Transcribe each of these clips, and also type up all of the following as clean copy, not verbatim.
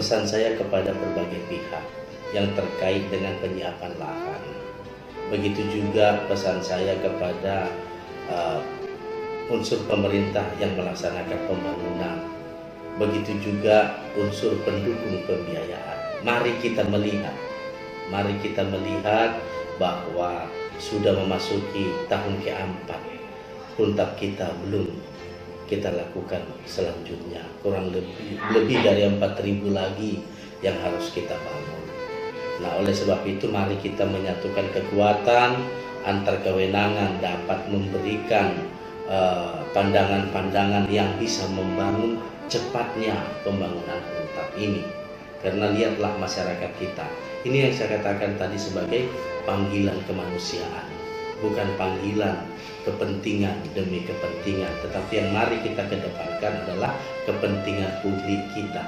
Pesan saya kepada berbagai pihak yang terkait dengan penyiapan lahan. Begitu juga pesan saya kepada unsur pemerintah yang melaksanakan pembangunan. Begitu juga unsur pendukung pembiayaan. Mari kita melihat bahwa sudah memasuki tahun keempat. Huntap kita belum kita lakukan selanjutnya. Kurang lebih dari 4.000 lagi yang harus kita bangun. Nah, oleh sebab itu mari kita menyatukan kekuatan antar kewenangan dapat memberikan pandangan-pandangan yang bisa membangun cepatnya pembangunan Huntap ini. Karena lihatlah masyarakat kita. Ini yang saya katakan tadi sebagai panggilan kemanusiaan, bukan panggilan kepentingan demi kepentingan, tetapi yang mari kita kedepankan adalah kepentingan publik kita.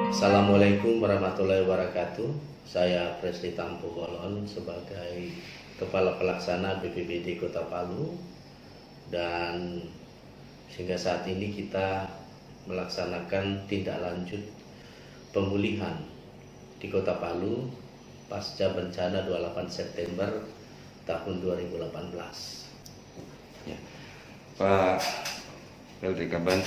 Assalamualaikum warahmatullahi wabarakatuh. Saya Presli Tampu Bolon sebagai Kepala Pelaksana BPBD Kota Palu, dan sehingga saat ini kita melaksanakan tindak lanjut pemulihan di Kota Palu pasca bencana 28 September tahun 2018. Ya. Pak Pelri Kaban,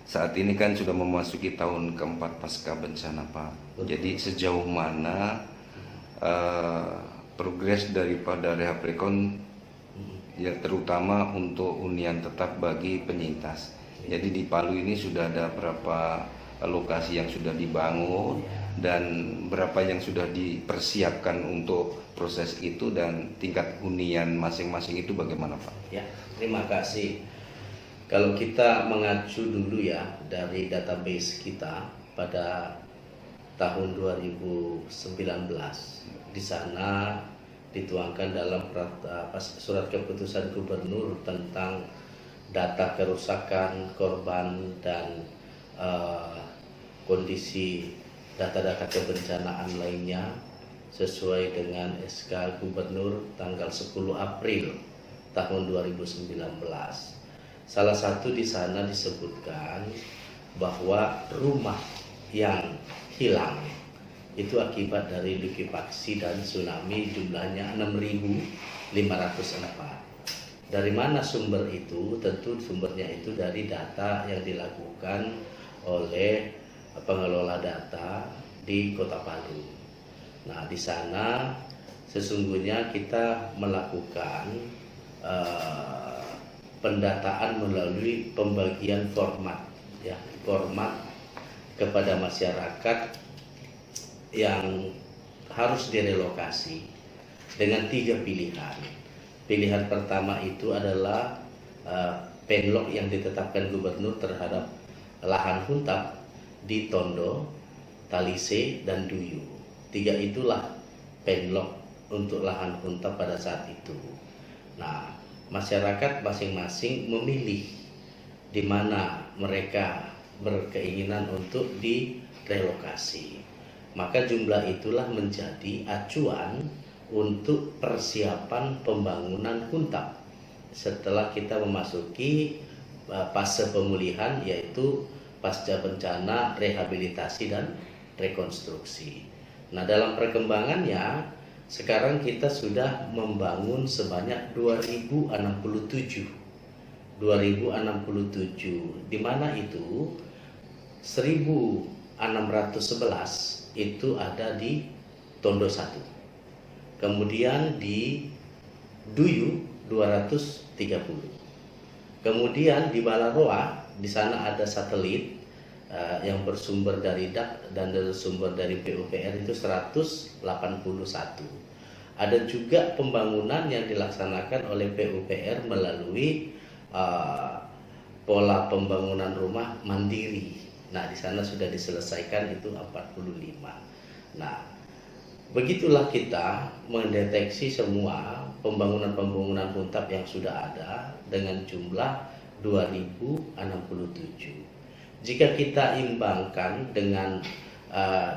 saat ini kan sudah memasuki tahun keempat pasca bencana, Pak. Betul. Jadi sejauh mana progres daripada rehab rekon, ya terutama untuk hunian tetap bagi penyintas. Jadi di Palu ini sudah ada berapa lokasi yang sudah dibangun dan berapa yang sudah dipersiapkan untuk proses itu, dan tingkat hunian masing-masing itu bagaimana, Pak? Ya, terima kasih. Kalau kita mengacu dulu ya dari database kita pada tahun 2019, di sana dituangkan dalam surat keputusan gubernur tentang data kerusakan, korban, dan kondisi data-data kebencanaan lainnya sesuai dengan SK Gubernur tanggal 10 April tahun 2019. Salah satu di sana disebutkan bahwa rumah yang hilang itu akibat dari likuifaksi dan tsunami jumlahnya 6.504. Dari mana sumber itu? Tentu sumbernya itu dari data yang dilakukan oleh pengelola data di Kota Palu. Nah, di sana sesungguhnya kita melakukan pendataan melalui pembagian format kepada masyarakat yang harus direlokasi dengan 3 pilihan. Pilihan pertama itu adalah penlok yang ditetapkan gubernur terhadap lahan Huntap di Tondo, Talise, dan Duyu. 3 itulah penlok untuk lahan Huntap pada saat itu. Nah, masyarakat masing-masing memilih di mana mereka berkeinginan untuk direlokasi. Maka jumlah itulah menjadi acuan untuk persiapan pembangunan Huntap setelah kita memasuki fase pemulihan, yaitu pasca bencana, rehabilitasi, dan rekonstruksi. Nah, dalam perkembangannya sekarang kita sudah membangun sebanyak 2067, di mana itu 1611 itu ada di Tondo 1. Kemudian di Duyu 230. Kemudian di Balaroa, di sana ada satelit yang bersumber dari DAK dan bersumber dari PUPR itu 181. Ada juga pembangunan yang dilaksanakan oleh PUPR melalui pola pembangunan rumah mandiri. Nah, di sana sudah diselesaikan itu 45. Nah, begitulah kita mendeteksi semua pembangunan-pembangunan Huntap yang sudah ada dengan jumlah 2067. Jika kita imbangkan dengan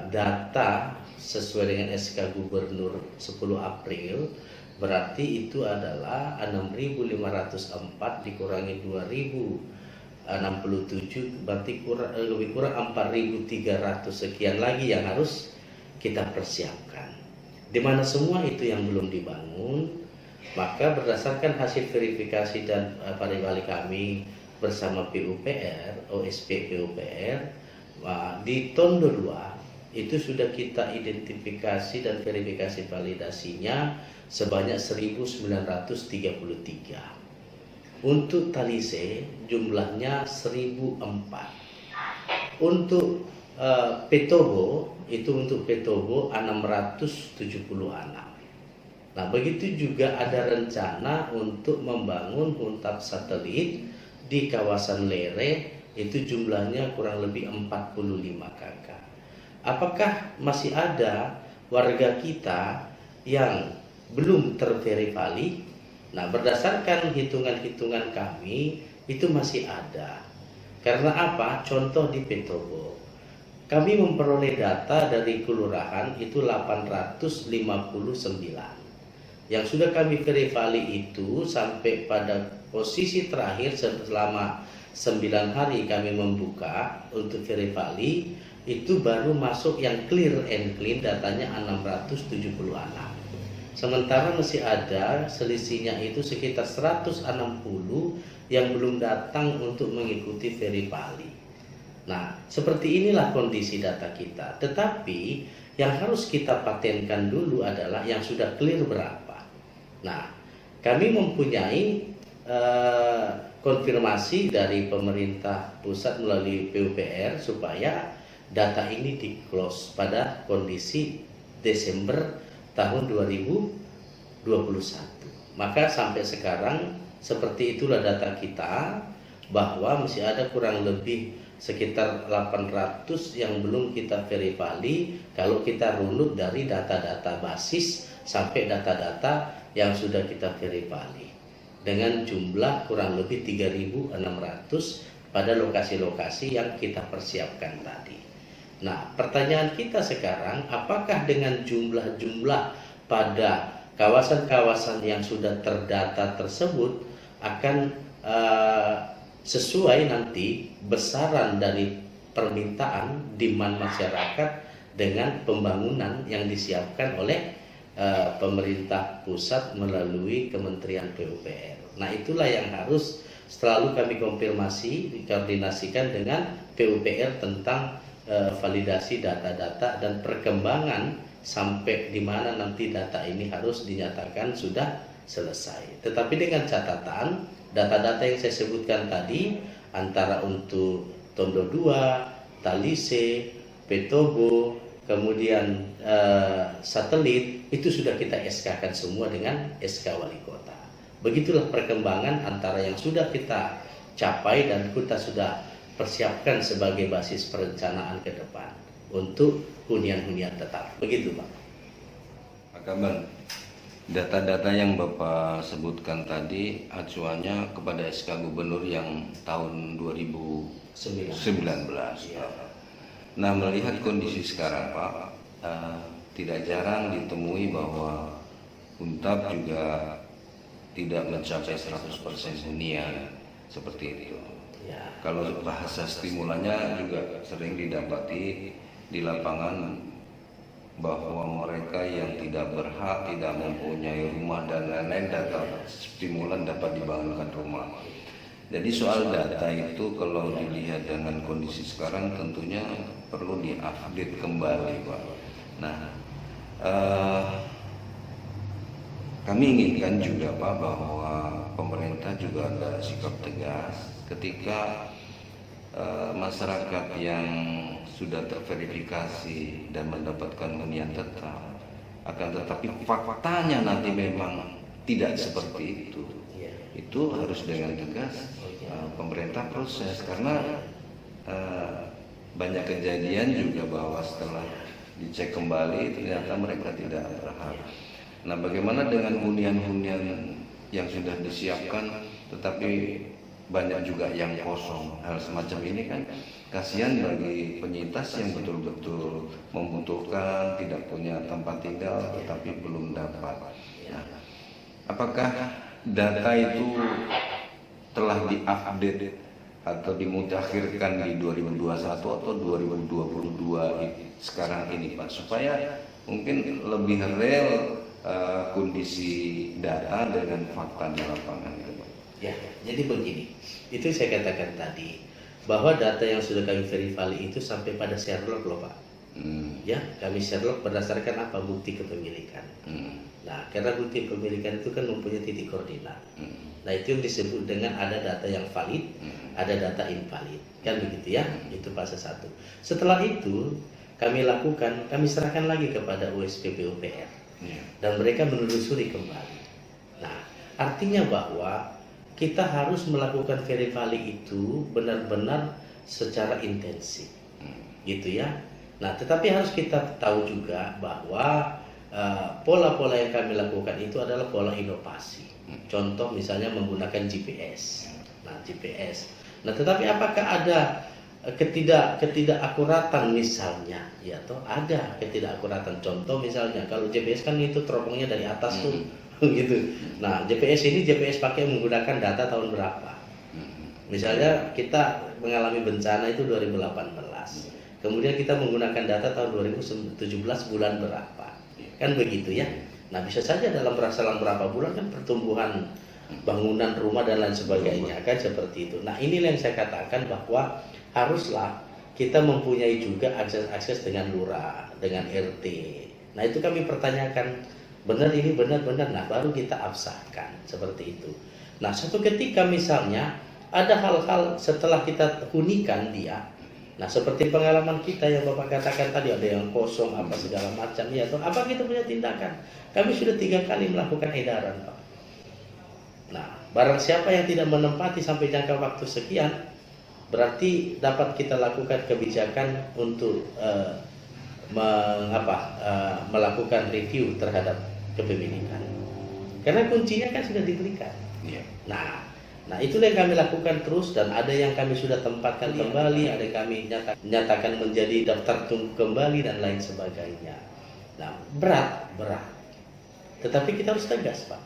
data sesuai dengan SK Gubernur 10 April, berarti itu adalah 6.504 dikurangi 2.067, berarti lebih kurang 4.300 sekian lagi yang harus kita persiapkan. Di mana semua itu yang belum dibangun, maka berdasarkan hasil verifikasi dan pari-wali kami bersama PUPR, OSP PUPR, di Tondo 2 itu sudah kita identifikasi dan verifikasi validasinya sebanyak 1.933. Untuk Talise jumlahnya 1.004. Untuk Petobo, itu untuk Petobo 676. Nah, begitu juga ada rencana untuk membangun huntap satelit di kawasan Lere, itu jumlahnya kurang lebih 45 kakak. Apakah masih ada warga kita yang belum terverifikasi? Nah, berdasarkan hitungan-hitungan kami itu masih ada. Karena apa? Contoh di Petobo, kami memperoleh data dari kelurahan itu 859. Yang sudah kami verifikasi itu sampai pada posisi terakhir selama 9 hari kami membuka untuk verifikasi, itu baru masuk yang clear and clean, datanya 676. Sementara masih ada selisihnya itu sekitar 160 yang belum datang untuk mengikuti verifikasi. Nah, seperti inilah kondisi data kita. Tetapi yang harus kita patenkan dulu adalah yang sudah clear berapa. Nah, kami mempunyai konfirmasi dari pemerintah pusat melalui PUPR supaya data ini di-close pada kondisi Desember tahun 2021. Maka sampai sekarang seperti itulah data kita, bahwa masih ada kurang lebih sekitar 800 yang belum kita verifikasi kalau kita runut dari data-data basis sampai data-data yang sudah kita verifikasi, dengan jumlah kurang lebih 3.600 pada lokasi-lokasi yang kita persiapkan tadi. Nah, pertanyaan kita sekarang, apakah dengan jumlah-jumlah pada kawasan-kawasan yang sudah terdata tersebut akan sesuai nanti besaran dari permintaan demand masyarakat dengan pembangunan yang disiapkan oleh pemerintah pusat melalui Kementerian PUPR. Nah, itulah yang harus selalu kami konfirmasi, dikoordinasikan dengan PUPR tentang validasi data-data dan perkembangan sampai di mana nanti data ini harus dinyatakan sudah selesai. Tetapi dengan catatan data-data yang saya sebutkan tadi, antara untuk Tondo 2, Talise, Petobo, kemudian satelit, itu sudah kita SK-kan semua dengan SK Wali Kota. Begitulah perkembangan antara yang sudah kita capai dan kita sudah persiapkan sebagai basis perencanaan ke depan untuk hunian-hunian tetap. Begitu, Pak. Pak Kaban, data-data yang Bapak sebutkan tadi acuannya kepada SK Gubernur yang tahun 2019. Ya. Nah, melihat kondisi sekarang, Pak, tidak jarang ditemui bahwa Huntap juga tidak mencapai 100% hunian seperti itu. Ya. Kalau bahasa stimulannya juga sering didapati di lapangan bahwa mereka yang tidak berhak, tidak mempunyai rumah dan lain-lain, data stimulan dapat dibangunkan rumah. Jadi soal data itu kalau dilihat dengan kondisi sekarang tentunya perlu diupdate kembali, Pak. Nah, kami inginkan juga, Pak, bahwa pemerintah juga ada sikap tegas ketika masyarakat yang sudah terverifikasi dan mendapatkan hunian tetap, akan tetapi faktanya nanti memang tidak seperti itu. Itu harus dengan tegas pemerintah proses, karena banyak kejadian juga bahwa setelah dicek kembali ternyata mereka tidak berhak. Nah, bagaimana dengan hunian-hunian yang sudah disiapkan tetapi banyak juga yang kosong? Hal semacam ini kan Kasihan bagi penyintas yang betul-betul membutuhkan, tidak punya tempat tinggal, tetapi belum dapat. Nah, apakah data itu telah diupdate atau dimutakhirkan di 2021 atau 2022 sekarang ini, Pak, supaya mungkin lebih real kondisi data dengan fakta di lapangan itu, Pak? Ya, jadi begini, itu saya katakan tadi bahwa data yang sudah kami verify itu sampai pada Sherlock loh, Pak. Ya, kami Sherlock berdasarkan apa? Bukti kepemilikan. Nah, karena bukti kepemilikan itu kan mempunyai titik koordinat. Nah, itu yang disebut dengan ada data yang valid, ada data invalid, kan begitu ya? Itu fase 1. Setelah itu kami lakukan, kami serahkan lagi kepada USP PUPR dan mereka menelusuri kembali. Nah, artinya bahwa kita harus melakukan verify itu benar-benar secara intensif, gitu ya. Nah, tetapi harus kita tahu juga bahwa pola-pola yang kami lakukan itu adalah pola inovasi. Contoh misalnya menggunakan GPS. Nah, GPS. Nah, tetapi apakah ada ketidakakuratan misalnya? Ya, toh ada ketidakakuratan. Contoh misalnya kalau GPS kan itu teropongnya dari atas tuh. Gitu. Nah, GPS pakai menggunakan data tahun berapa? Misalnya kita mengalami bencana itu 2018. Kemudian kita menggunakan data tahun 2017 bulan berapa? Kan begitu ya. Nah, bisa saja dalam selang berapa bulan kan pertumbuhan bangunan rumah dan lain sebagainya kan seperti itu. Nah, inilah yang saya katakan bahwa haruslah kita mempunyai juga akses dengan lurah, dengan RT. Nah, itu kami pertanyakan benar ini benar-benar, nah baru kita absahkan seperti itu. Nah, suatu ketika misalnya ada hal-hal setelah kita hunikan dia, nah seperti pengalaman kita yang Bapak katakan tadi ada yang kosong apa segala macam ya, atau apa kita punya tindakan. Kami sudah 3 kali melakukan edaran, Pak. Nah, barang siapa yang tidak menempati sampai jangka waktu sekian, berarti dapat kita lakukan kebijakan untuk melakukan review terhadap kepemilikan. Karena kuncinya kan sudah diberikan. Nah, itulah yang kami lakukan terus, dan ada yang kami sudah tempatkan kembali, ada yang kami nyatakan menjadi daftar tunggu kembali dan lain sebagainya. Nah, berat. Tetapi kita harus tegas, Pak.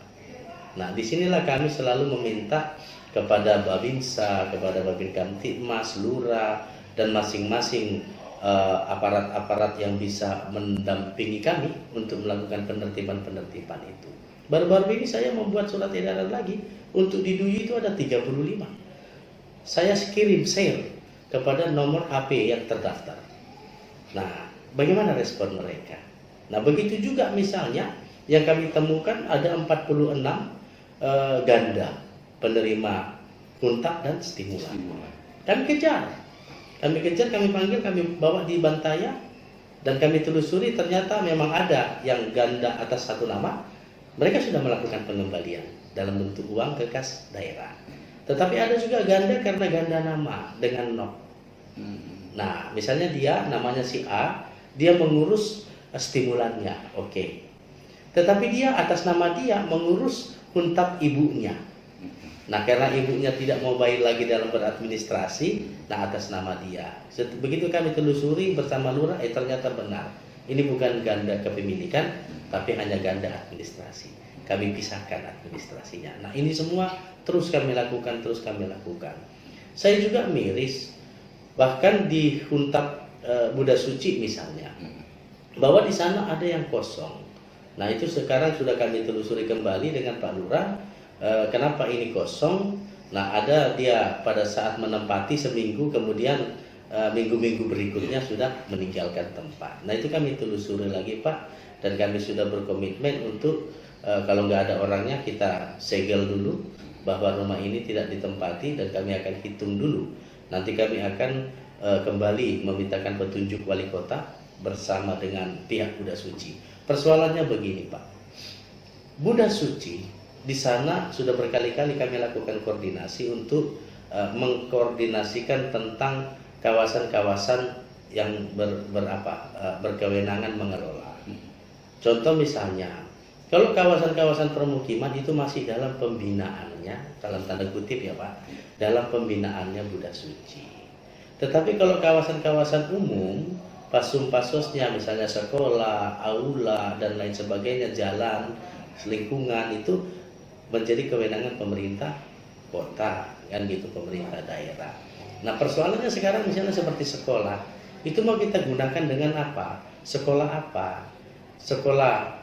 Nah, disinilah kami selalu meminta kepada Babinsa, kepada Babin Kamtibmas, Lurah, dan masing-masing aparat-aparat yang bisa mendampingi kami untuk melakukan penertiban itu. Baru-baru ini saya membuat surat edaran lagi untuk di Duyu itu ada 35. Saya kirim share kepada nomor HP yang terdaftar. Nah, bagaimana respon mereka? Nah, begitu juga misalnya yang kami temukan ada 46 ganda penerima kuntak dan stimulan. Kami kejar, kami panggil, kami bawa di Bantaya, dan kami telusuri ternyata memang ada yang ganda atas satu nama. Mereka sudah melakukan pengembalian dalam bentuk uang ke kas daerah. Tetapi ada juga ganda karena ganda nama dengan NOK. Nah, misalnya dia namanya si A, dia mengurus stimulannya, oke. Tetapi dia atas nama dia mengurus kuntab ibunya. Nah, karena ibunya tidak mau bayar lagi dalam beradministrasi, nah atas nama dia. Begitu kami telusuri bersama lurah, ternyata benar. Ini bukan ganda kepemilikan, tapi hanya ganda administrasi. Kami pisahkan administrasinya. Nah, ini semua terus kami lakukan. Saya juga miris, bahkan di Huntap Buddha Suci misalnya, bahwa di sana ada yang kosong. Nah, itu sekarang sudah kami telusuri kembali dengan Pak Lurah. Kenapa ini kosong? Nah, ada dia pada saat menempati seminggu, kemudian minggu-minggu berikutnya sudah meninggalkan tempat. Nah, itu kami telusuri lagi, Pak, dan kami sudah berkomitmen untuk kalau nggak ada orangnya kita segel dulu bahwa rumah ini tidak ditempati, dan kami akan hitung dulu. Nanti kami akan kembali memintakan petunjuk wali kota bersama dengan pihak Buddha Suci. Persoalannya begini, Pak. Buddha Suci di sana sudah berkali-kali kami lakukan koordinasi untuk mengkoordinasikan tentang kawasan-kawasan yang berkewenangan mengelola. Contoh misalnya, kalau kawasan-kawasan permukiman itu masih dalam pembinaannya, dalam tanda kutip ya Pak, dalam pembinaannya Buddha Suci. Tetapi kalau kawasan-kawasan umum, pasun-pasosnya misalnya sekolah, aula dan lain sebagainya, jalan, lingkungan itu menjadi kewenangan pemerintah kota, kan gitu, pemerintah daerah. Nah persoalannya sekarang misalnya seperti sekolah, itu mau kita gunakan dengan apa? Sekolah apa? Sekolah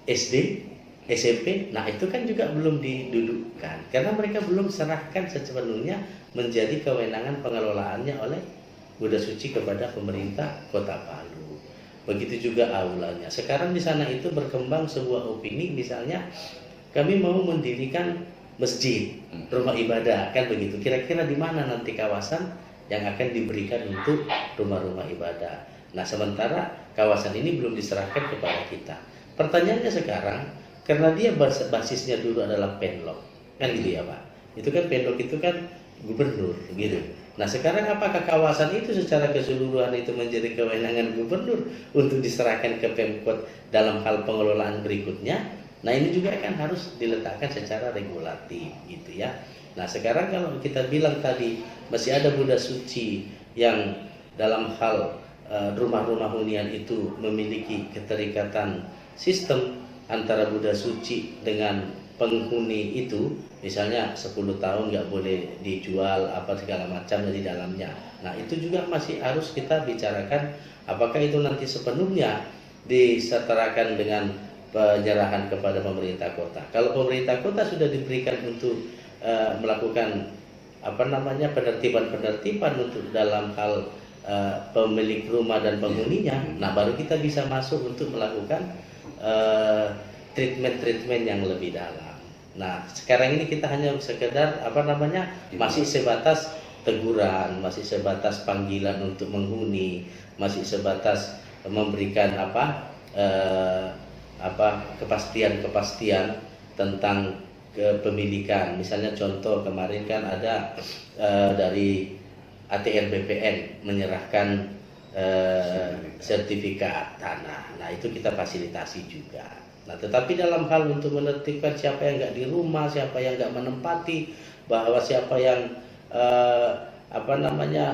SD, SMP, nah itu kan juga belum didudukkan karena mereka belum serahkan sepenuhnya menjadi kewenangan pengelolaannya oleh Buddha Suci kepada pemerintah Kota Palu. Begitu juga aulanya. Sekarang di sana itu berkembang sebuah opini, misalnya kami mau mendirikan masjid, rumah ibadah, kan begitu. Kira-kira di mana nanti kawasan yang akan diberikan untuk rumah-rumah ibadah. Nah sementara kawasan ini belum diserahkan kepada kita. Pertanyaannya sekarang, karena dia basisnya dulu adalah penlok, kan gitu ya Pak. Itu kan penlok itu kan gubernur gitu. Nah sekarang apakah kawasan itu secara keseluruhan itu menjadi kewenangan gubernur untuk diserahkan ke Pemkot dalam hal pengelolaan berikutnya? Nah ini juga kan harus diletakkan secara regulatif gitu ya. Nah sekarang kalau kita bilang tadi masih ada Buddha Suci yang dalam hal rumah-rumah hunian itu memiliki keterikatan sistem antara Buddha Suci dengan penghuni itu, misalnya 10 tahun nggak boleh dijual apa segala macam di dalamnya. Nah itu juga masih harus kita bicarakan apakah itu nanti sepenuhnya disetarakan dengan penyerahan kepada pemerintah kota. Kalau pemerintah kota sudah diberikan untuk melakukan penertiban untuk dalam hal pemilik rumah dan penghuninya, nah baru kita bisa masuk untuk melakukan treatment yang lebih dalam. Nah sekarang ini kita hanya sekedar masih sebatas teguran, masih sebatas panggilan untuk menghuni, masih sebatas memberikan kepastian tentang kepemilikan. Misalnya contoh kemarin kan ada dari ATR BPN menyerahkan sertifikat tanah. Nah itu kita fasilitasi juga. Nah tetapi dalam hal untuk menertibkan siapa yang nggak di rumah, siapa yang nggak menempati, bahwa siapa yang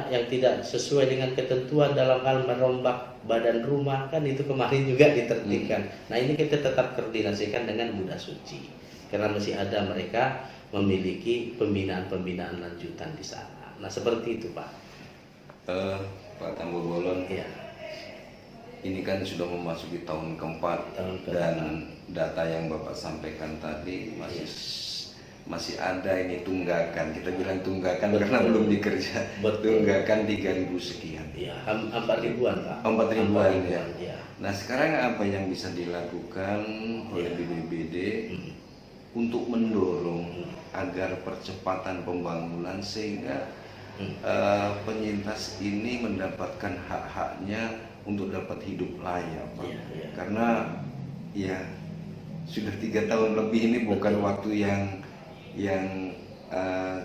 yang tidak sesuai dengan ketentuan dalam hal merombak badan rumah, kan itu kemarin juga ditertibkan. Nah ini kita tetap koordinasikan dengan Buddha Suci karena masih ada mereka memiliki pembinaan lanjutan di sana. Nah seperti itu Pak. Pak Tambur Bolon, ya. Ini kan sudah memasuki tahun keempat dan data yang Bapak sampaikan tadi masih ada ini tunggakan. Kita bilang tunggakan karena belum dikerja. Tunggakan 3.000 sekian. Ya, 4.000-an Pak. 4.000-an ya. Ya. Nah sekarang apa yang bisa dilakukan oleh BPBD untuk mendorong agar percepatan pembangunan sehingga penyintas ini mendapatkan hak-haknya untuk dapat hidup layak, Pak. Karena ya sudah 3 tahun lebih ini bukan waktu yang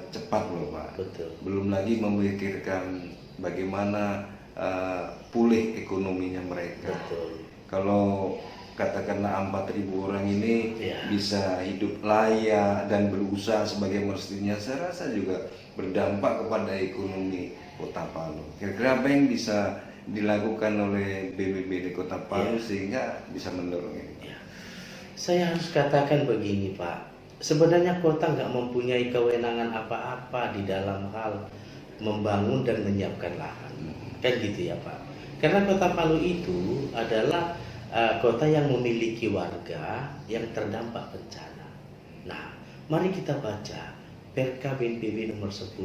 cepat loh Pak. Betul. Belum lagi memikirkan bagaimana pulih ekonominya mereka. Betul. Kalau katakanlah 4.000 orang ini bisa hidup layak dan berusaha sebagai mestinya, saya rasa juga berdampak kepada ekonomi Kota Palu. Kira-kira apa yang bisa dilakukan oleh BPBD Kota Palu sehingga bisa mendorong ini? Saya harus katakan begini Pak, sebenarnya kota nggak mempunyai kewenangan apa-apa di dalam hal membangun dan menyiapkan lahan, kan gitu ya Pak. Karena Kota Palu itu adalah kota yang memiliki warga yang terdampak bencana. Nah, mari kita baca Perka BNPB nomor 10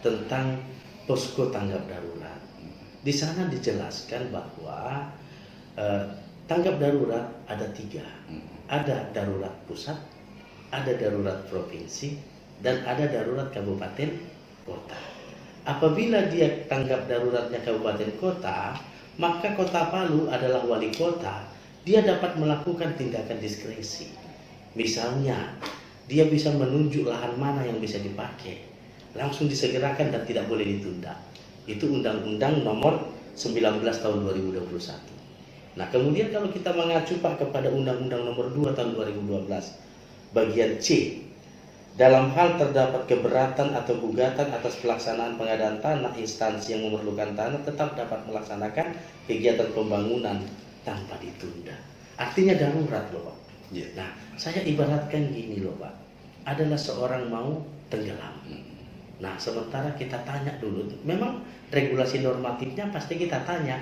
tentang posko tanggap darurat. Di sana dijelaskan bahwa tanggap darurat ada 3. Ada darurat pusat, ada darurat provinsi, dan ada darurat kabupaten kota. Apabila dia tanggap daruratnya kabupaten kota, maka Kota Palu adalah wali kota, dia dapat melakukan tindakan diskresi. Misalnya, dia bisa menunjuk lahan mana yang bisa dipakai, langsung disegerakan dan tidak boleh ditunda. Itu Undang-Undang nomor 19 tahun 2021. Nah kemudian kalau kita mengacu Pak kepada Undang-Undang nomor 2 tahun 2012 bagian C, dalam hal terdapat keberatan atau gugatan atas pelaksanaan pengadaan tanah, instansi yang memerlukan tanah tetap dapat melaksanakan kegiatan pembangunan tanpa ditunda. Artinya darurat loh Pak. Ya. Nah, saya ibaratkan gini loh Pak, adalah seorang mau tenggelam. Nah, sementara kita tanya dulu, memang regulasi normatifnya pasti kita tanya,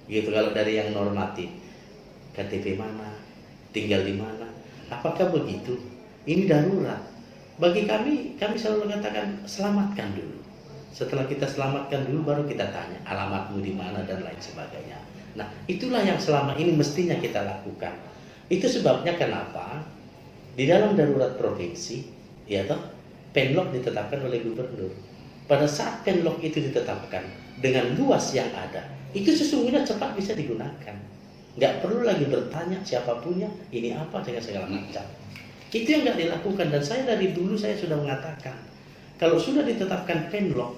gitu. Kalau dari yang normatif, KTP mana, tinggal di mana, apakah begitu? Ini darurat. Bagi kami selalu mengatakan selamatkan dulu. Setelah kita selamatkan dulu, baru kita tanya alamatmu di mana dan lain sebagainya. Nah, itulah yang selama ini mestinya kita lakukan. Itu sebabnya kenapa di dalam darurat provinsi, ya toh, penlok ditetapkan oleh gubernur. Pada saat penlok itu ditetapkan dengan luas yang ada, itu sesungguhnya cepat bisa digunakan. Nggak perlu lagi bertanya siapa punya, ini apa, dengan segala macam. Itu yang nggak dilakukan, dan saya dari dulu saya sudah mengatakan, kalau sudah ditetapkan penlok,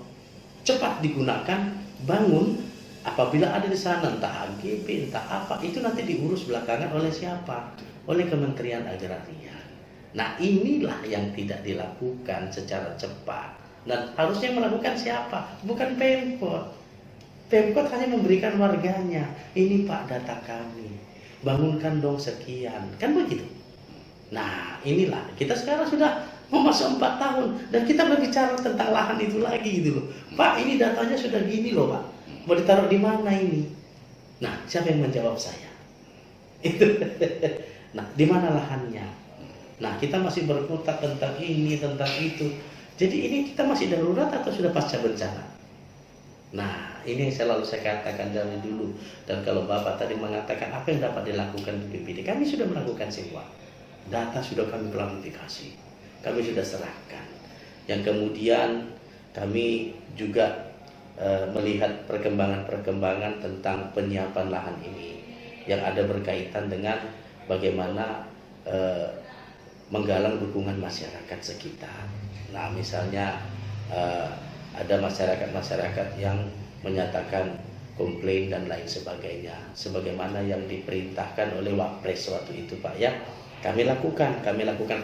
cepat digunakan, bangun. Apabila ada di sana entah HGB, entah apa, itu nanti diurus belakangan oleh siapa? Oleh Kementerian Agraria. Nah, inilah yang tidak dilakukan secara cepat. Dan harusnya melakukan siapa? Bukan Pemkot. Pemkot hanya memberikan warganya, ini Pak data kami, bangunkan dong sekian, kan begitu. Nah, inilah kita sekarang sudah mau masuk 4 tahun dan kita berbicara tentang lahan itu lagi gitu loh. Pak, ini datanya sudah gini loh Pak, mau ditaruh di mana ini? Nah, siapa yang menjawab saya? Itu. Nah, di mana lahannya? Nah, kita masih berkutat tentang ini, tentang itu. Jadi ini kita masih darurat atau sudah pasca bencana? Nah, ini yang selalu saya katakan dari dulu. Dan kalau Bapak tadi mengatakan apa yang dapat dilakukan di BPD, kami sudah melakukan semua. Data sudah kami planifikasi, kami sudah serahkan. Yang kemudian kami juga melihat perkembangan-perkembangan tentang penyiapan lahan ini yang ada berkaitan dengan bagaimana menggalang dukungan masyarakat sekitar. Nah, misalnya ada masyarakat-masyarakat yang menyatakan komplain dan lain sebagainya, sebagaimana yang diperintahkan oleh Wapres waktu itu Pak ya. Kami lakukan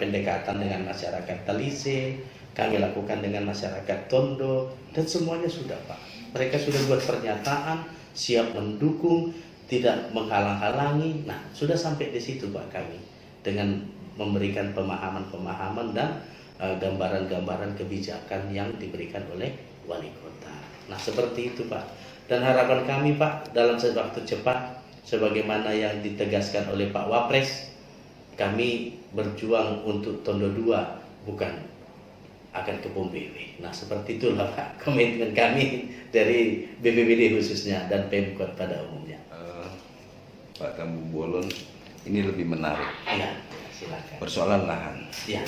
pendekatan dengan masyarakat Talise, kami lakukan dengan masyarakat Tondo, dan semuanya sudah Pak. Mereka sudah buat pernyataan, siap mendukung, tidak menghalang-halangi. Nah, sudah sampai di situ Pak kami, dengan memberikan pemahaman-pemahaman dan gambaran-gambaran kebijakan yang diberikan oleh wali kota. Nah, seperti itu Pak. Dan harapan kami Pak, dalam waktu cepat, sebagaimana yang ditegaskan oleh Pak Wapres, kami berjuang untuk Tondo 2, bukan akan ke Bom BW. Nah, seperti itulah Pak komitmen kami dari BPBD khususnya dan Pemkot pada umumnya. Pak Tambu Bolon, ini lebih menarik. Iya, silakan. Persoalan lahan. Iya.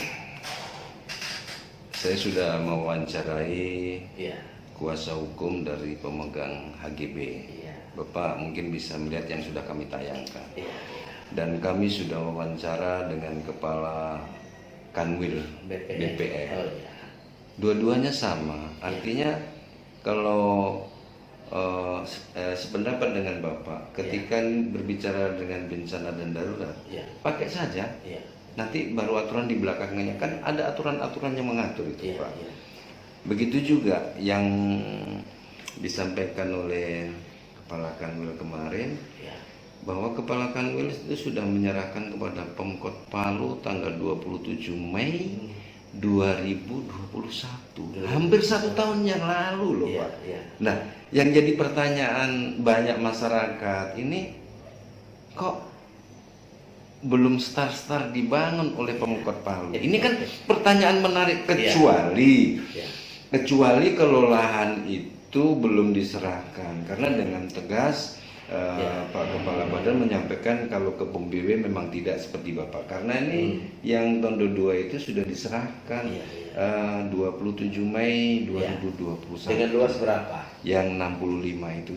Saya sudah mewawancarai Iya. kuasa hukum dari pemegang HGB. Iya. Bapak mungkin bisa melihat yang sudah kami tayangkan. Iya. Dan kami sudah wawancara dengan kepala Kanwil BPR. Oh, iya. Dua-duanya sama. Artinya kalau sependapat dengan Bapak, ketika berbicara dengan bencana dan darurat, pakai saja. Nanti baru aturan di belakangnya, kan ada aturan-aturan yang mengatur itu Pak. Begitu juga yang disampaikan oleh Kepala Kanwil kemarin, bahwa Kepala Kanwil itu sudah menyerahkan kepada Pemkot Palu tanggal 27 Mei 2021, hampir 1 tahun yang lalu loh Pak. Nah, yang jadi pertanyaan banyak masyarakat ini, kok belum start dibangun oleh Pemkot Palu? Ini kan pertanyaan menarik, kecuali kalau lahan itu belum diserahkan, karena dengan tegas Pak Kepala Badan menyampaikan kalau ke Bom BW memang tidak seperti Bapak, karena ini yang Tondo 2 itu sudah diserahkan 27 Mei 2021. Dengan luas berapa? Yang 65 itu.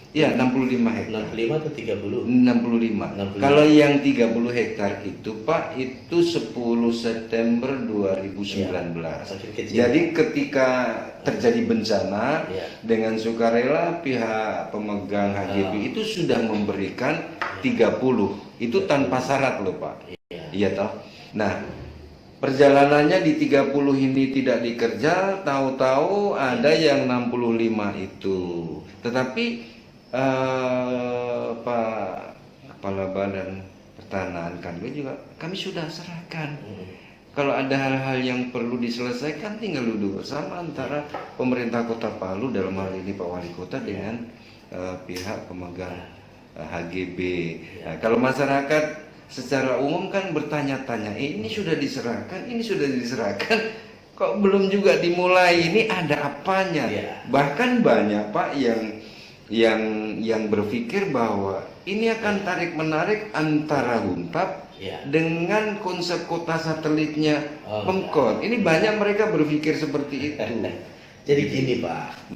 65 hektar. 65 atau 30? 65. Kalau yang 30 hektar itu Pak, itu 10 September 2019. Jadi ketika terjadi bencana, dengan sukarela pihak pemegang HGB itu sudah memberikan 30. Itu tanpa syarat loh Pak. Iya toh. Nah, perjalanannya di 30 ini tidak dikerja, tahu-tahu ada yang 65 itu. Tetapi Pak Kepala Badan Pertanahan kami sudah serahkan. Kalau ada hal-hal yang perlu diselesaikan, tinggal duduk bersama antara pemerintah Kota Palu, dalam hal ini Pak Wali Kota, dengan pihak pemegang HGB. Nah, kalau masyarakat secara umum kan bertanya-tanya, ini sudah diserahkan, kok belum juga dimulai, ini ada apanya? Bahkan banyak Pak yang berpikir bahwa ini akan tarik-menarik antara Huntap dengan konsep kota satelitnya Pemkot. Ini banyak mereka berpikir seperti itu. Jadi gini Pak,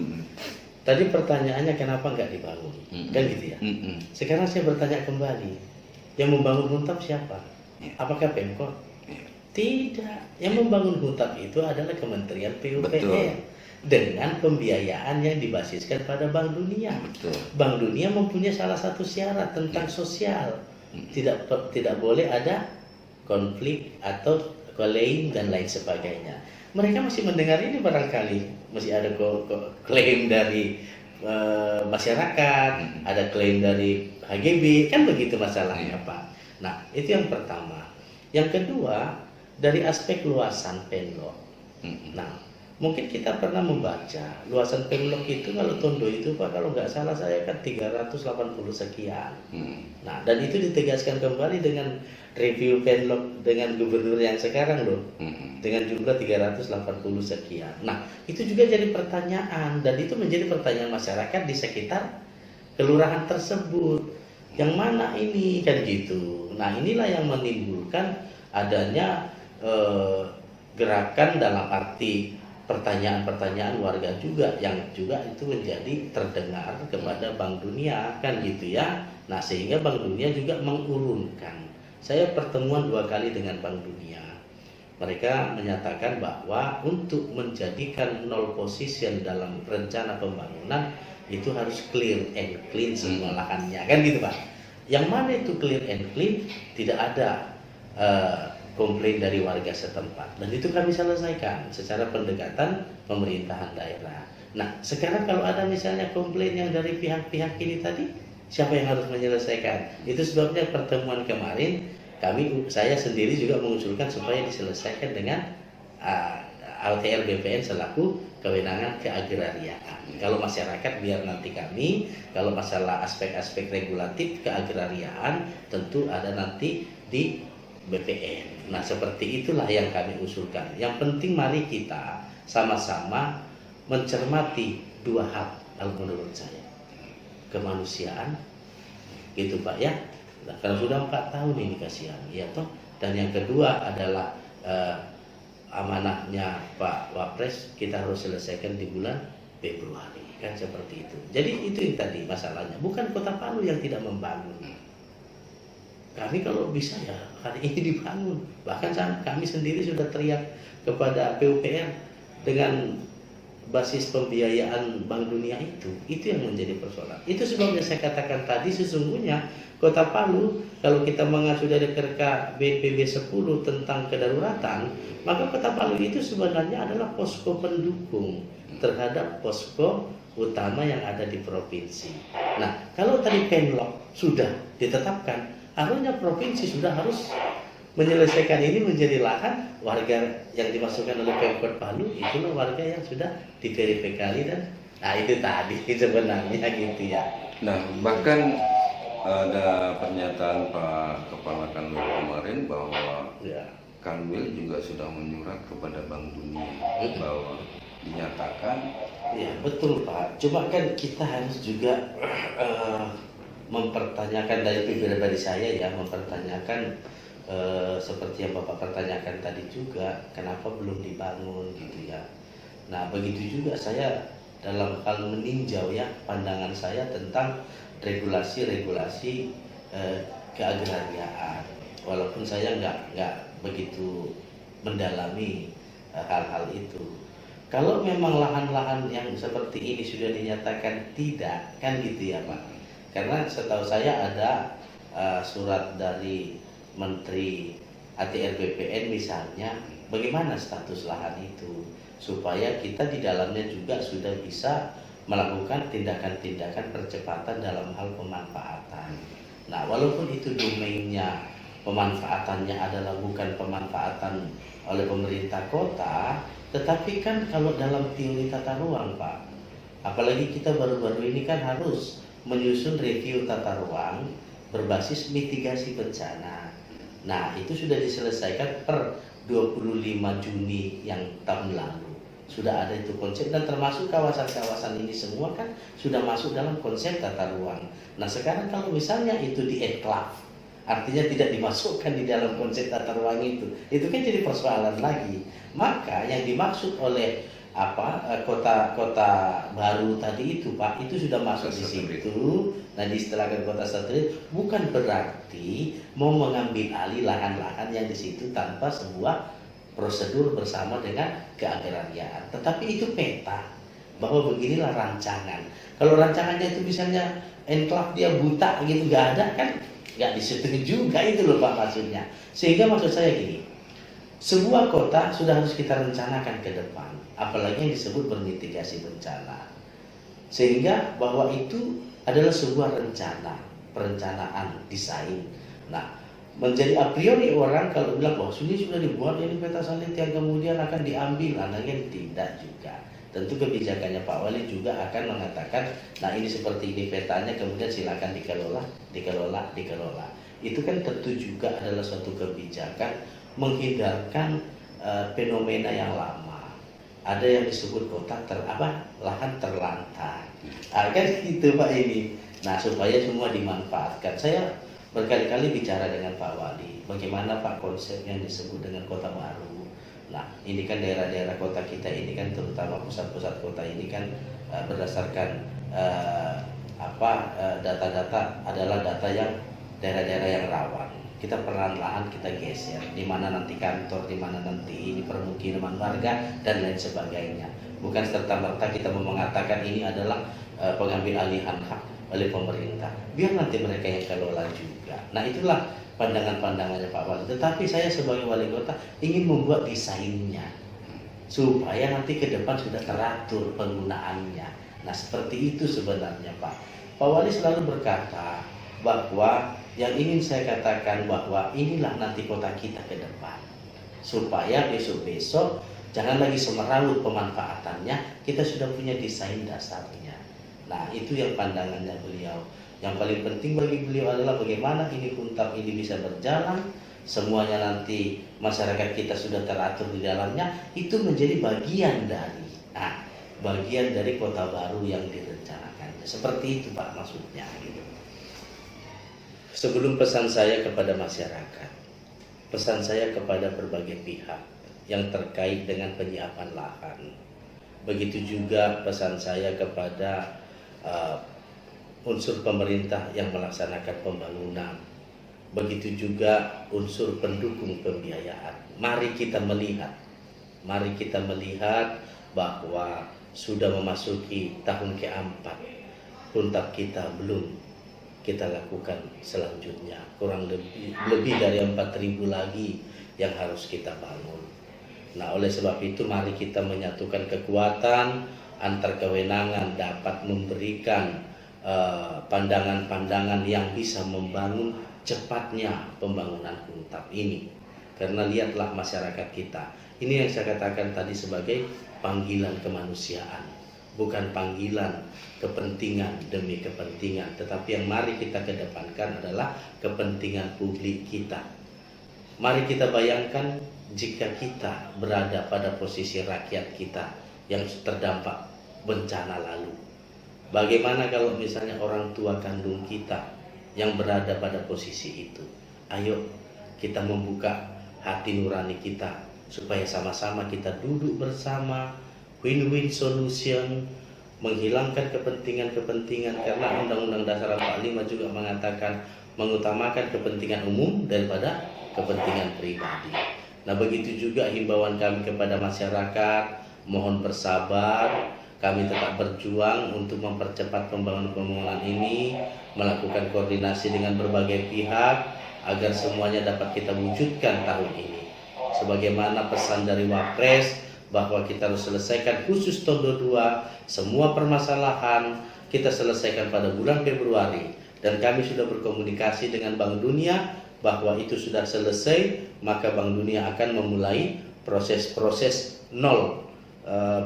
tadi pertanyaannya kenapa nggak dibangun, kan gitu ya. Sekarang saya bertanya kembali, yang membangun Huntap siapa? Apakah Pemkot? Tidak, yang membangun Huntap itu adalah Kementerian PUPR dengan pembiayaan yang dibasiskan pada Bank Dunia. Bank Dunia mempunyai salah satu syarat tentang sosial, tidak boleh ada konflik atau klaim dan lain sebagainya. Mereka masih mendengar ini, barangkali masih ada klaim dari masyarakat, ada klaim dari HGB, kan begitu masalahnya Pak. Nah, itu yang pertama. Yang kedua, dari aspek luasan Penlok. Nah, mungkin kita pernah membaca luasan Penlok itu, kalau Tondo itu Pak, kalau nggak salah saya kan 380 sekian. Nah, dan itu ditegaskan kembali dengan review Penlok dengan gubernur yang sekarang loh, dengan jumlah 380 sekian. Nah, itu juga jadi pertanyaan, dan itu menjadi pertanyaan masyarakat di sekitar kelurahan tersebut. Yang mana ini, kan gitu. Nah, inilah yang menimbulkan adanya gerakan dalam arti pertanyaan-pertanyaan warga juga, yang juga itu menjadi terdengar kepada Bank Dunia, kan gitu ya. Nah, sehingga Bank Dunia juga mengurunkan. Saya pertemuan 2 kali dengan Bank Dunia. Mereka menyatakan bahwa untuk menjadikan nol position dalam rencana pembangunan itu harus clear and clean semua lahannya, kan gitu Pak. Yang mana itu clear and clean? Tidak ada komplain dari warga setempat, dan itu kami selesaikan secara pendekatan pemerintahan daerah. Nah, sekarang kalau ada misalnya komplain yang dari pihak-pihak ini tadi, siapa yang harus menyelesaikan? Itu sebabnya pertemuan kemarin saya sendiri juga mengusulkan supaya diselesaikan dengan ATR BPN selaku kewenangan keagrariaan. Kalau masyarakat biar nanti kami, kalau masalah aspek-aspek regulatif keagrariaan tentu ada nanti di BPN. Nah, seperti itulah yang kami usulkan. Yang penting mari kita sama-sama mencermati 2 hal kalau menurut saya. Kemanusiaan, gitu Pak ya. Nah, kalau sudah 4 tahun ini kasihan, ya toh. Dan yang kedua adalah amanahnya Pak Wapres kita harus selesaikan di bulan Februari, kan seperti itu. Jadi itu yang tadi masalahnya, bukan Kota Palu yang tidak membangun. Kami kalau bisa ya hari ini dibangun. Bahkan kami sendiri sudah teriak kepada PUPR dengan basis pembiayaan Bank Dunia itu yang menjadi persoalan. Itu sebabnya saya katakan tadi, sesungguhnya Kota Palu kalau kita mengacu dari kerka BPB 10 tentang kedaruratan, maka Kota Palu itu sebenarnya adalah posko pendukung terhadap posko utama yang ada di provinsi. Nah, kalau tadi Penlok sudah ditetapkan, harusnya provinsi sudah harus menyelesaikan ini menjadi lahan warga yang dimasukkan oleh Pemkot Palu, itulah warga yang sudah diverifikasi, dan nah itu tadi sebenarnya gitu ya. Nah, bahkan ada pernyataan Pak Kepala Kanwil kemarin bahwa Kanwil juga sudah menyurat kepada Bank Dunia bahwa dinyatakan. Ya betul Pak, cuma kan kita harus juga mempertanyakan dari pribadi saya ya, mempertanyakan seperti yang Bapak pertanyakan tadi juga, kenapa belum dibangun gitu ya. Nah, begitu juga saya dalam hal meninjau ya pandangan saya tentang regulasi-regulasi keagrariaan, walaupun saya nggak begitu mendalami hal-hal itu. Kalau memang lahan-lahan yang seperti ini sudah dinyatakan tidak, kan gitu ya Pak. Karena setahu saya ada surat dari Menteri ATR BPN misalnya bagaimana status lahan itu, supaya kita di dalamnya juga sudah bisa melakukan tindakan-tindakan percepatan dalam hal pemanfaatan. Nah, walaupun itu domainnya pemanfaatannya adalah bukan pemanfaatan oleh pemerintah kota, tetapi kan kalau dalam teori tata ruang, Pak, apalagi kita baru-baru ini kan harus menyusun review tata ruang berbasis mitigasi bencana. Nah, itu sudah diselesaikan per 25 Juni yang tahun lalu. Sudah ada itu konsep, dan termasuk kawasan-kawasan ini semua kan sudah masuk dalam konsep tata ruang. Nah, sekarang kalau misalnya itu di enclave, artinya tidak dimasukkan di dalam konsep tata ruang itu kan jadi persoalan lagi. Maka yang dimaksud oleh kota baru tadi itu, Pak, itu sudah masuk di situ. Nah, diistilahkan kota satelit bukan berarti mau mengambil alih lahan-lahan yang di situ tanpa sebuah prosedur bersama dengan keagrariaan. Tetapi itu peta bahwa beginilah rancangan. Kalau rancangannya itu misalnya enclave dia buta gitu, nggak ada kan, nggak disetujui juga, itu loh Pak maksudnya. Sehingga maksud saya gini, sebuah kota sudah harus kita rencanakan ke depan, apalagi yang disebut bermitigasi bencana. Sehingga bahwa itu adalah sebuah perencanaan, desain. Nah, menjadi a priori orang kalau bilang bahwa sudah dibuat ini peta satelit yang kemudian akan diambil, anaknya tidak juga. Tentu kebijakannya Pak Wali juga akan mengatakan, nah ini seperti ini petanya, kemudian silakan dikelola. Itu kan tentu juga adalah suatu kebijakan menghindarkan fenomena yang lama. Ada yang disebut lahan terlantar. Kan gitu Pak ini. Nah, supaya semua dimanfaatkan. Saya berkali-kali bicara dengan Pak Wali, bagaimana Pak konsep yang disebut dengan kota baru. Nah, ini kan daerah-daerah kota kita ini kan, terutama pusat-pusat kota ini kan berdasarkan data-data adalah data yang daerah-daerah yang rawan. Kita perlahan-lahan kita geser, di mana nanti kantor, di mana nanti ini permukiman warga dan lain sebagainya. Bukan serta-merta kita mau mengatakan ini adalah pengambil alihan hak oleh pemerintah, biar nanti mereka yang kelola juga. Nah, itulah pandangan-pandangannya Pak Wali. Tetapi saya sebagai wali kota ingin membuat desainnya supaya nanti ke depan sudah teratur penggunaannya. Nah, seperti itu sebenarnya Pak. Pak Wali selalu berkata bahwa yang ingin saya katakan bahwa inilah nanti kota kita ke depan, supaya besok-besok jangan lagi semerawut pemanfaatannya, kita sudah punya desain dasarnya. Nah, itu yang pandangannya beliau. Yang paling penting bagi beliau adalah bagaimana ini Puntap ini bisa berjalan, semuanya nanti masyarakat kita sudah teratur di dalamnya, itu menjadi bagian dari kota baru yang direncanakannya. Seperti itu Pak maksudnya gitu. Sebelum pesan saya kepada masyarakat, pesan saya kepada berbagai pihak yang terkait dengan penyiapan lahan. Begitu juga pesan saya kepada unsur pemerintah yang melaksanakan pembangunan. Begitu juga unsur pendukung pembiayaan. Mari kita melihat bahwa sudah memasuki tahun keempat, Puntap kita belum kita lakukan selanjutnya. Kurang lebih dari 4.000 lagi yang harus kita bangun. Nah, oleh sebab itu mari kita menyatukan kekuatan antar kewenangan, dapat memberikan pandangan-pandangan yang bisa membangun cepatnya pembangunan Puntap ini. Karena lihatlah masyarakat kita, ini yang saya katakan tadi sebagai panggilan kemanusiaan, bukan panggilan kepentingan demi kepentingan, tetapi yang mari kita kedepankan adalah kepentingan publik kita. Mari kita bayangkan jika kita berada pada posisi rakyat kita yang terdampak bencana lalu. Bagaimana kalau misalnya orang tua kandung kita yang berada pada posisi itu? Ayo kita membuka hati nurani kita supaya sama-sama kita duduk bersama, win-win solution, menghilangkan kepentingan-kepentingan, karena Undang-Undang Dasar 45 juga mengatakan mengutamakan kepentingan umum daripada kepentingan pribadi. Nah, begitu juga himbauan kami kepada masyarakat, mohon bersabar. Kami tetap berjuang untuk mempercepat pembangunan ini, melakukan koordinasi dengan berbagai pihak agar semuanya dapat kita wujudkan tahun ini. sebagaimana pesan dari Wapres bahwa kita harus selesaikan khusus Tondo 2 semua permasalahan kita selesaikan pada bulan Februari, dan kami sudah berkomunikasi dengan Bank Dunia bahwa itu sudah selesai, maka Bank Dunia akan memulai proses-proses nol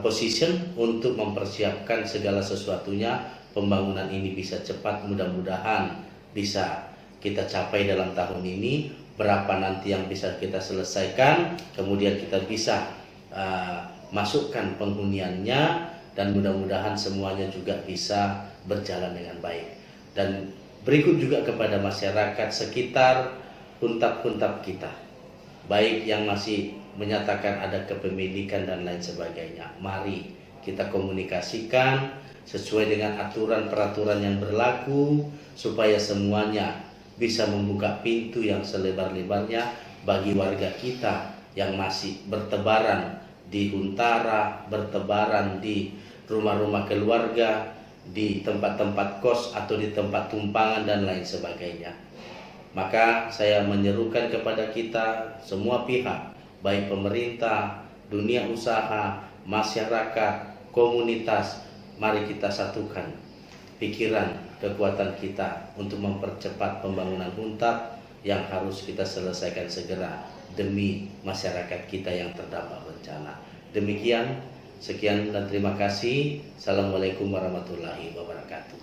position untuk mempersiapkan segala sesuatunya. Pembangunan ini bisa cepat, mudah-mudahan bisa kita capai dalam tahun ini. Berapa nanti yang bisa kita selesaikan, kemudian kita bisa masukkan penghuniannya, dan mudah-mudahan semuanya juga bisa berjalan dengan baik. Dan berikut juga kepada masyarakat sekitar huntap-huntap kita, baik yang masih menyatakan ada kepemilikan dan lain sebagainya, mari kita komunikasikan sesuai dengan aturan peraturan yang berlaku supaya semuanya bisa membuka pintu yang selebar-lebarnya bagi warga kita yang masih bertebaran di Huntara, bertebaran di rumah-rumah keluarga, di tempat-tempat kos atau di tempat tumpangan dan lain sebagainya. Maka saya menyerukan kepada kita semua pihak, baik pemerintah, dunia usaha, masyarakat, komunitas, mari kita satukan pikiran, kekuatan kita untuk mempercepat pembangunan Huntap yang harus kita selesaikan segera demi masyarakat kita yang terdampak bencana. Demikian, sekian dan terima kasih. Assalamualaikum warahmatullahi wabarakatuh.